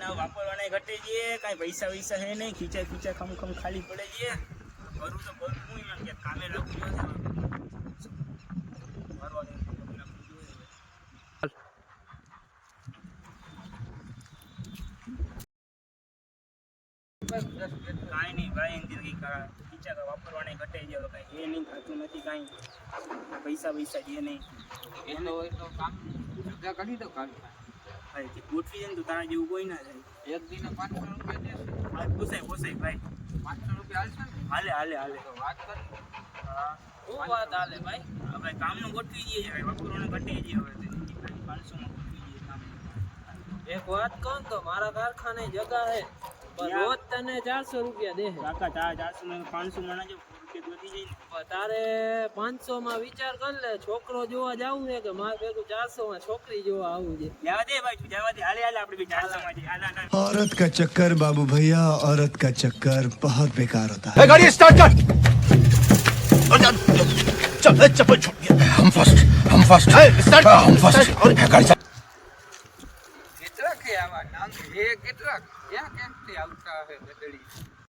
ના વાપરવાના ઘટે છે, કાંઈ પૈસા વૈસા હે નહીં, ખીચા ખીચા ખમ ખાલી પડે છે. ભરું તો ભરું હું એમ કે કામે લાગવું જોઈએ. કાંઈ નહીં ભાઈ, એની ખીચા વાપરવાના ઘટે છે, કાંઈ એ નહીં થતું નથી, કાંઈ પૈસા વૈસા છે નહીં. એટલો કામ કરી દો કામ ગોઠવી જાય ને તો તારા જેવું કોઈ ના થાય. એક દિને 500 રૂપિયા દેશે. પોસાય ભાઈ, 500 રૂપિયા હાલશે ને? હાલે તો વાત કરી. શું વાત હાલે ભાઈ? હવે કામનું ગોઠવી દઈએ છે, વાપરવાનું ઘટે છે. હવે 500 માં ગોઠવી દઈએ કામ. એક વાત કહું તો મારા કારખાને જગા હે, પણ રોજ તને 400 રૂપિયા દે. કાકા 400 માં 500 માં ના જો રૂપિયા વધી જાય ને. પણ તારે 500 માં વિચાર કર લે, છોકરો જોવા જાવું છે કે મારે ભેગું 400 માં છોકરી જોવા આવું છે. જવા દે ભાઈ, તું જવા દે. હાલે આપણે બી 400 માં જઈએ. હાલ. औरत का चक्कर बाबू भैया, औरत का चक्कर बहुत बेकार होता है. गाड़ी स्टार्ट कर। चल चप्पल छोड़ दिया। हम फर्स्ट स्टार्ट। हम फर्स्ट गाड़ी चल। કેટલા કે આવા નામ હે કેટલા ક્યાં કેમથી આવતા હે ગધડી